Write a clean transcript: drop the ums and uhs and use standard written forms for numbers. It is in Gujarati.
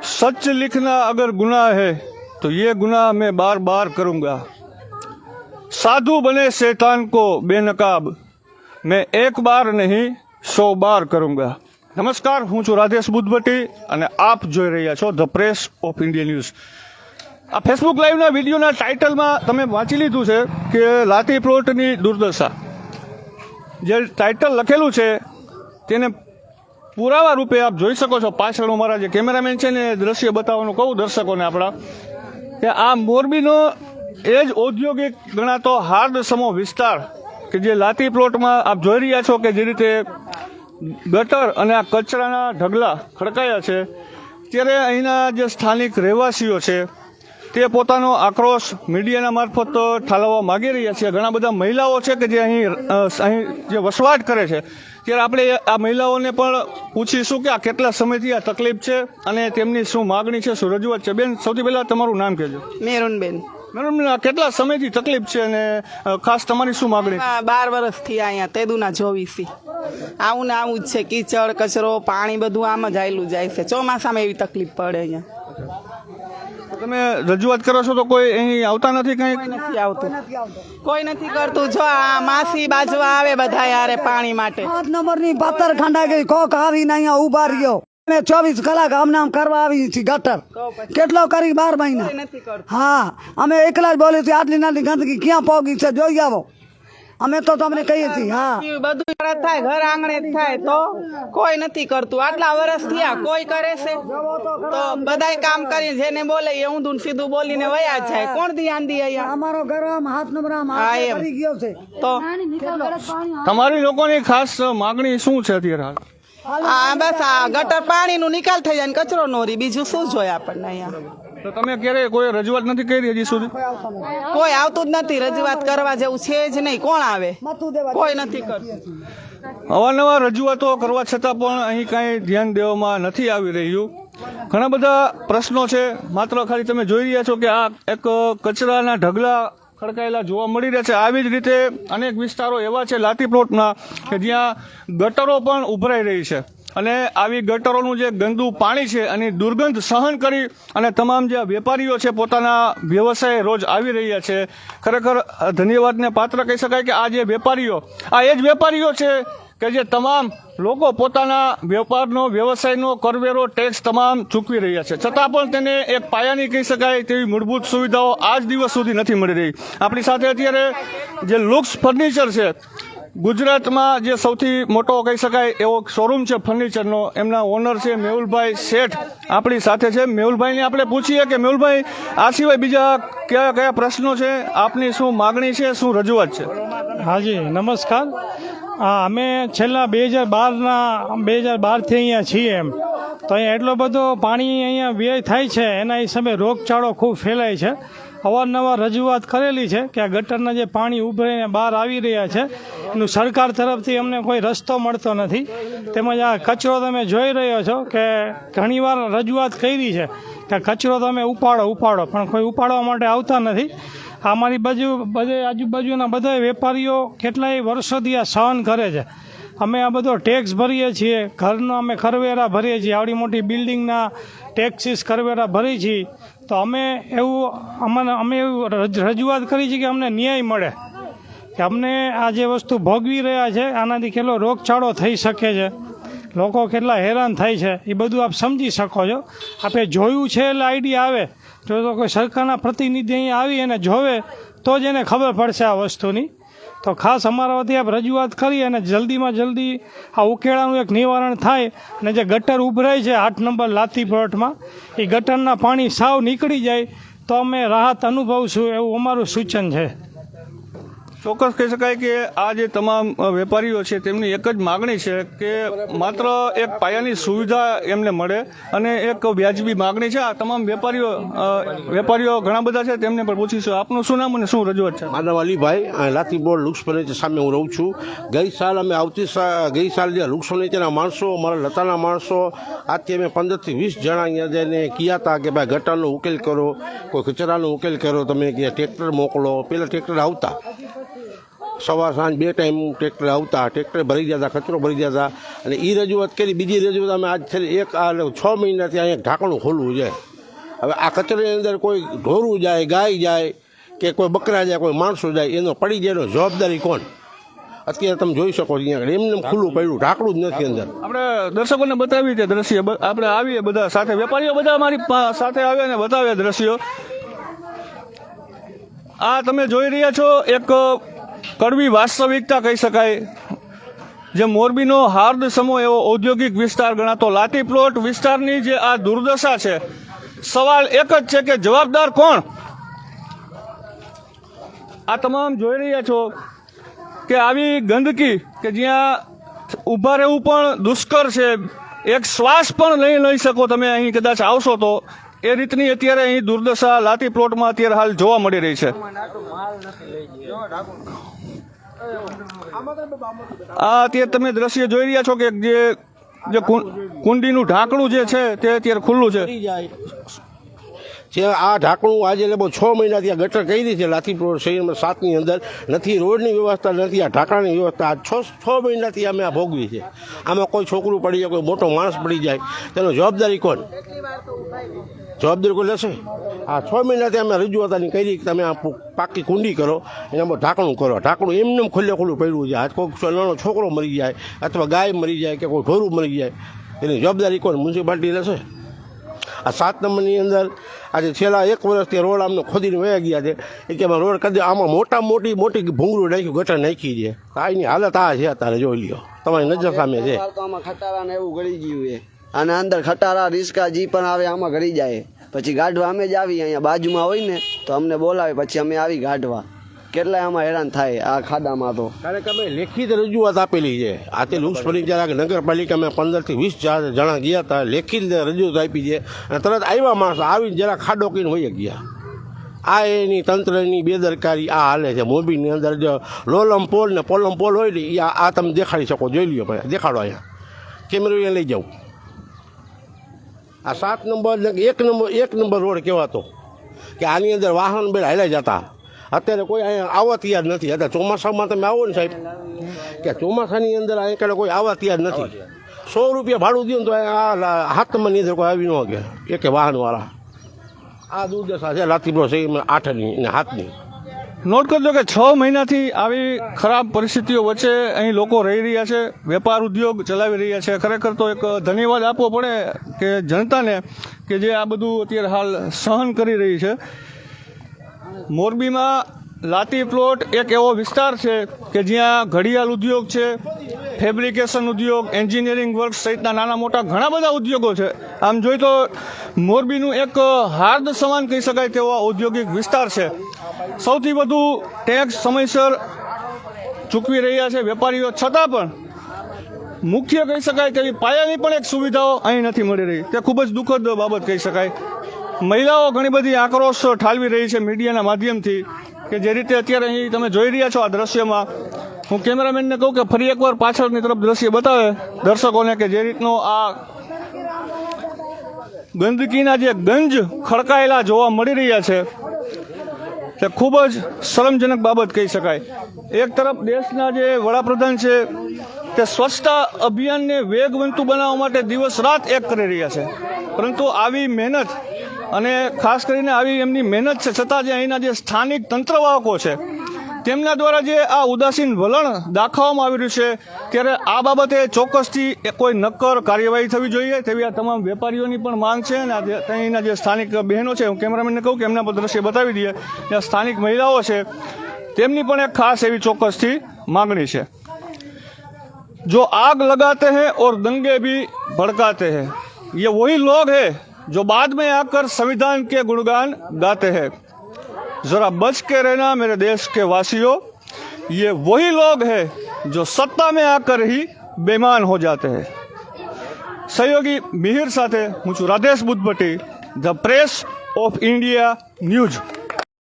सच लिखना अगर गुनाह है तो ये गुनाह मैं बार बार करूंगा। साधु बने शैतान को बेनकाब, मैं एक बार नहीं 100 बार करूंगा। नमस्कार, हूँ છું રાધેશ બુદ્ધભટ્ટી અને આપ જોઈ રહ્યા છો the press of India news. આ ફેસબુક લાઈવના વિડીયોના ટાઇટલમાં તમે વાંચી લીધું છે કે લાતી પ્લોટની દુર્દશા। જે ટાઇટલ લખેલું છે તેને પુરાવા રૂપે આપ જોઈ શકો છો। પાછળ મારા જે કેમેરામેન છે ને દ્રશ્ય બતાવવાનું કહું દર્શકોને આપણા કે આ મોરબીનો એ જ ઔદ્યોગિક ગણાતો હાર્દ સમો વિસ્તાર કે જે લાતી પ્લોટમાં આપ જોઈ રહ્યા છો કે જે રીતે ગટર અને આ કચરાના ઢગલા ખડકાયા છે, ત્યારે અહીંના જે સ્થાનિક રહેવાસીઓ છે તે પોતાનો આક્રોશ મીડિયાના મારફત ઠાલવવા માગી રહ્યા છે। ઘણા બધા મહિલાઓ છે કે જે અહીં જે વસવાટ કરે છે, ત્યારે આપણે આ મહિલાઓને પણ પૂછીશું કે આ કેટલા સમયથી આ તકલીફ છે અને તેમની શું માગણી છે, શું રજૂઆત છે। બેન, સૌથી પહેલાં તમારું નામ કહેજો। મેરુનબેન। મેરુનબેન, કેટલા સમયથી તકલીફ છે અને ખાસ તમારી શું માગણી? 12 વર્ષથી અહીંયા તેદુના જોવીસી આવું ને આવું જ છે, કીચડ કચરો પાણી બધું આમ જ આવેલું જાય છે। ચોમાસામાં એવી તકલીફ પડે અહીંયા। તમે રજૂઆત કરો છો તો કોઈ અહીં આવતા નથી? કંઈ નથી આવતું, કોઈ નથી કરતું। જો આ માસી બાજવા આવે બધા યારે પાણી માટે। 5 નંબરની પથ્થર ખંડા ગઈ, કોક આવીને અહીંયા ઉભા રહ્યો। અમે 24 કલાક આમ કરવા આવી છીએ ગટર કેટલો કરી 12 મહિના। હા, અમે એકલા જ બોલી છીએ, આટલી નાની ગંદકી ક્યાં પોગી છે જોઈ આવો। અમે તો તમને કહીએ છીએ। હા, બધું થાય ઘર આંગણે થાય તો કોઈ નથી કરતું। આટલા વર્ષ થયા કોઈ કરે છે તો બધાય કામ કરી જેને બોલે એ ઊંધું સીધું બોલીને વયા જાય। કોણ ધ્યાન દે અહીંયા? અમારો ઘર આમ 7 નંબર આમ કરી ગયો છે। તો તમારી લોકોની ખાસ માગણી શું છે અત્યારે? હા, બસ આ ગટર પાણીનું નિકાલ થઈ જાય ને કચરો નો રહે, બીજું શું જોઈએ આપણને અહીંયા? તો તમે ક્યારે કોઈ રજૂઆત નથી કરી હજી સુધી? કોઈ આવતું જ નથી, રજૂઆત કરવા જેવું છે જ નહીં। કોણ આવે? કોઈ નથી કરતું। અવારનવાર રજૂઆતો કરવા છતાં પણ અહીં કાંઈ ધ્યાન દેવામાં નથી આવી રહ્યું। ઘણા બધા પ્રશ્નો છે, માત્ર ખાલી તમે જોઈ રહ્યા છો કે આ એક કચરાના ઢગલા ખડકાયેલા જોવા મળી રહ્યા છે। આવી જ રીતે અનેક વિસ્તારો એવા છે લાતી પ્લોટના કે જ્યાં ગટરો પણ ઉભરાઈ રહી છે અને આવી ગટરોનું જે ગંદુ પાણી છે અને દુર્ગંધ સહન કરી અને તમામ જે વેપારીઓ છે પોતાના વ્યવસાય રોજ આવી રહ્યા છે। ખરેખર ધન્યવાદને પાત્ર કહી શકાય કે આ જે વેપારીઓ, આ એ જ વેપારીઓ છે કે જે તમામ લોકો પોતાના વેપારનો વ્યવસાયનો કરવેરો ટેક્સ તમામ ચૂકવી રહ્યા છે, છતાં પણ તેને એક પાયાની કહી શકાય તેવી મૂળભૂત સુવિધાઓ આજ દિવસ સુધી નથી મળી રહી। આપણી સાથે અત્યારે જે લુક્સ ફર્નિચર છે, ગુજરાતમાં જે સૌથી મોટો કહી શકાય એવો શોરૂમ છે ફર્નિચરનો, એમના ઓનર છે મેહુલભાઈ શેઠ આપણી સાથે છે। મેહુલભાઈને આપણે પૂછીએ કે મેહુલભાઈ, આ સિવાય બીજા કયા કયા પ્રશ્નો છે, આપની શું માગણી છે, શું રજૂઆત છે? હાજી, નમસ્કાર। હા, અમે છેલ્લા 2012થી અહીંયા છીએ એમ તો અહીંયા એટલો બધો પાણી અહીંયા વ્યય થાય છે, એના હિસાબે રોગચાળો ખૂબ ફેલાય છે। અવારનવાર રજૂઆત કરેલી છે કે આ ગટરના જે પાણી ઉભરાઈને બહાર આવી રહ્યા છે એનું સરકાર તરફથી અમને કોઈ રસ્તો મળતો નથી। તેમજ આ કચરો તમે જોઈ રહ્યો છો કે ઘણીવાર રજૂઆત કરી છે કે કચરો તમે ઉપાડો પણ કોઈ ઉપાડવા માટે આવતા નથી। અમારી બાજુ બધે આજુબાજુના બધા વેપારીઓ કેટલાય વર્ષોથી આ સહન કરે છે। અમે આ બધો ટેક્સ ભરીએ છીએ, ઘરનો અમે કરવેરા ભરીએ છીએ, આવડી મોટી બિલ્ડિંગના ટેક્સીસ કરવેરા ભરી છીએ। તો અમે એવું રજૂઆત કરી છે કે અમને ન્યાય મળે, કે અમને આ જે વસ્તુ ભોગવી રહ્યા છે આનાથી કેટલો રોગચાળો થઈ શકે છે, લોકો કેટલા હેરાન થાય છે એ બધું આપ સમજી શકો છો। આપણે જોયું છે એટલે આઈડિયા આવે, જો તો કોઈ સરકારના પ્રતિનિધિ અહીંયા આવી અને જોવે તો જ એને ખબર પડશે આ વસ્તુની। તો ખાસ અમારા વતી આપ રજૂઆત કરી અને જલ્દીમાં જલ્દી આ ઉકેળાનું એક નિવારણ થાય અને જે ગટર ઉભરાય છે 8 નંબર લાતી પ્લોટમાં એ ગટરના પાણી સાવ નીકળી જાય તો અમે રાહત અનુભવશું એવું અમારું સૂચન છે। ચોક્કસ કહી શકાય કે આ જે તમામ વેપારીઓ છે તેમની એક જ માગણી છે કે માત્ર એક પાયાની સુવિધા એમને મળે અને એક વ્યાજબી માગણી છે। આ તમામ વેપારીઓ ઘણા બધા છે, તેમને પણ પૂછીશું। આપનું શું નામ અને શું રજૂઆત છે? માનવ અલીભાઈ, લાતી બોર્ડ લુક્સ ફર્નિચર સામે હું રહું છું। ગઈ સાલ જે લુક્સ ફર્નિચરના માણસો, અમારા લતાના માણસો, આજથી અમે 15 થી 20 જણા અહીંયા જઈને કયા હતા કે ભાઈ ગટરનો ઉકેલ કરો, કોઈ કચરાનો ઉકેલ કરો, તમે કે ટ્રેક્ટર મોકલો। પહેલાં ટ્રેક્ટર આવતા સવાર સાંજ 2 ટાઈમ ટ્રેક્ટર આવતા, ટ્રેક્ટર ભરી જતા, કચરો ભરી જતા, અને એ રજૂઆત કરી. બીજી રજૂઆત અમે આજ છેલ્લે 6 મહિનાથી અહીંયા ઢાંકણું ખોલવું છે. હવે આ કચરાની અંદર કોઈ ઢોરું જાય, ગાય જાય કે કોઈ બકરા જાય, કોઈ માણસો જાય, એનો પડી જાય એનો જવાબદારી કોણ? અત્યારે તમે જોઈ શકો છો અહીંયા એમને ખુલ્લું પડ્યું, ઢાંકણું જ નથી અંદર. આપણે દર્શકોને બતાવી તે દ્રશ્ય, આપણે આવીએ બધા સાથે, વેપારીઓ બધા અમારી સાથે આવ્યા અને બતાવ્યા દ્રશ્યો. આ તમે જોઈ રહ્યા છો એક કડવી વાસ્તવિકતા કહી શકાય, જે મોરબીનો હાર્દ સમો એવો ઔદ્યોગિક વિસ્તાર ગણાતો લાતી પ્લોટ વિસ્તારની જે આ દુર્દશા છે, સવાલ એક જ છે કે જવાબદાર કોણ? આ તમામ જોઈ રહ્યા છો કે આવી ગંદકી કે જ્યાં ઊભા રહેવું પણ દુષ્કર છે, એક શ્વાસ પણ નહીં લઈ શકો તમે અહીં કદાચ આવશો તો, એ રીતની અત્યારે અહીં દુર્દશા લાતી પ્લોટમાં અત્યારે હાલ જોવા મળી રહી છે. આ અત્યારે તમે દ્રશ્ય જોઈ રહ્યા છો કે જે કુંડીનું ઢાંકણું જે છે તે અત્યારે ખુલ્લું છે. જે આ ઢાંકણું આજે લગભગ 6 મહિનાથી આ ગટર કરી છે લાથી પ્લોટ શહેરમાં 7ની અંદર. નથી રોડની વ્યવસ્થા, નથી આ ઢાંકણાની વ્યવસ્થા. આ 6 મહિનાથી અમે આ ભોગવી છે. આમાં કોઈ છોકરું પડી જાય, કોઈ મોટો માણસ પડી જાય, તેનો જવાબદારી કોણ? જવાબદારી કોઈ લેશે? આ 6 મહિનાથી અમે રજૂઆતની કરી કે તમે આ પાકી કુંડી કરો, એનામાં ઢાંકણું કરો. ઢાંકણું એમને ખુલ્લું પડ્યું છે. આજ કોઈ નાનો છોકરો મરી જાય અથવા ગાય મરી જાય કે કોઈ ઢોરું મરી જાય, એની જવાબદારી કોણ? મ્યુનિસિપાલિટી લેશે? આ 7 નંબરની અંદર આજે છેલ્લા 1 વર્ષથી રોડ આમને ખોદીને વયા ગયા છે. એ કે રોડ કદી આમાં મોટી ભૂંગળું નાખ્યું, ગટર નાખી છે. આની હાલત આ છે, અત્યારે જોઈ લ્યો, તમારી નજર સામે છે. આમાં ખટારા ને એવું ગળી ગયું છે, અને અંદર ખટારા રિસ્કા જી પણ આવે આમાં ગળી જાય. પછી ગાઢવા અમે જ આવી, અહીંયા બાજુમાં હોય ને તો અમને બોલાવે, પછી અમે આવી ગાઢવા. કેટલાય આમાં હેરાન થાય આ ખાડામાં. તો કારણ કે અમે લેખિત રજૂઆત આપેલી છે. આ તે લુક્સ ફર્નિચર નગરપાલિકામાં 15 થી 20 જણા ગયા હતા, લેખિત રજૂઆત આપી છે. અને તરત આવ્યા માણસો આવીને જરા ખાડો કહીને વહી ગયા. આ એની તંત્રની બેદરકારી આ હાલે છે. મોરબીની અંદર જો લોલમ પોલ ને પોલમ પોલ હોય ને, આ તમે દેખાડી શકો, જોઈ લ્યો ભાઈ, દેખાડો અહીંયા કેમેરો અહીંયા લઈ જાઉં. આ 7 નંબર 1 નંબર રોડ કહેવાતો કે આની અંદર વાહન બેડ હાલ્યા જતા. અત્યારે કોઈ અહીંયા આવવા તૈયાર નથી. અત્યારે ચોમાસામાં તમે આવો ને સાહેબ, કે ચોમાસાની અંદર અહીંયા કોઈ આવવા તૈયાર નથી. 100 રૂપિયા ભાડું દો ને તો આ 7 નંબરની અંદર કોઈ આવી ન શકે, એક વાહનવાળા. આ દુર્દશા છે લાતી પ્લોટ 8ની અને 7ની. નોટ કરજો કે 6 મહિનાથી આવી ખરાબ પરિસ્થિતિઓ વચ્ચે અહીં લોકો રહી રહ્યા છે, વેપાર ઉદ્યોગ ચલાવી રહ્યા છે. ખરેખર તો એક ધન્યવાદ આપવો પડે કે જનતાને કે જે આ બધું અત્યારે હાલ સહન કરી રહી છે. મોરબીમાં લાતી પ્લોટ એક એવો વિસ્તાર છે કે જ્યાં ઘડિયાળ ઉદ્યોગ છે, ફેબ્રિકેશન ઉદ્યોગ, એન્જિનિયરિંગ વર્ક સહિતના નાના મોટા ઘણા બધા ઉદ્યોગો છે. આમ જોઈએ તો મોરબીનું એક હાર્દ સમાન કહી શકાય તેવો ઔદ્યોગિક વિસ્તાર છે. સૌથી વધુ ટેક્સ સમયસર ચૂકવી રહ્યા છે વેપારીઓ, છતાં પણ મુખ્ય કહી શકાય તેવી પાયાની પણ એક સુવિધાઓ અહીં નથી મળી રહી. તે ખૂબ જ દુઃખદ બાબત કહી શકાય. મહિલાઓ ઘણી બધી આક્રોશ ઠાલવી રહી છે મીડિયાના માધ્યમથી, કે જે રીતે અત્યારે અહીં તમે જોઈ રહ્યા છો આ દ્રશ્યમાં. હું કેમેરામેનને કહું કે ફરી એકવાર પાછળની તરફ દ્રશ્ય બતાવે દર્શકોને કે જે રીતનો આ ગંદકીના જે ગંજ ખડકાયેલા જોવા મળી રહ્યા છે, તે ખૂબ જ શરમજનક બાબત કહી શકાય. એક તરફ દેશના જે વડાપ્રધાન છે તે સ્વચ્છતા અભિયાનને વેગવંતું બનાવવા માટે દિવસ રાત એક કરી રહ્યા છે, પરંતુ આવી મહેનત અને ખાસ કરીને આવી એમની મહેનત છે છતાં જે અહીંના જે સ્થાનિક તંત્રવાહકો છે તેમના દ્વારા જે આ ઉદાસીન વલણ દાખવવામાં આવી રહ્યું છે, ત્યારે આ બાબતે ચોક્કસથી કોઈ નક્કર કાર્યવાહી થવી જોઈએ તેવી આ તમામ વેપારીઓની પણ માંગ છે. અને અહીંના જે સ્થાનિક બહેનો છે, હું કેમેરામેનને કહું કે એમના પર દ્રશ્ય બતાવી દઈએ, જે સ્થાનિક મહિલાઓ છે તેમની પણ એક ખાસ એવી ચોક્કસથી માગણી છે. जो आग लगाते हैं और दंगे भी भड़काते हैं, ये वही लोग हैं जो बाद में आकर संविधान के गुणगान गाते हैं. जरा बच के रहना मेरे देश के वासियों, ये वही लोग हैं जो सत्ता में आकर ही बेईमान हो जाते हैं. सहयोगी मिहिर साथे હું છું Radhesh Budhbhatti, the press of India news.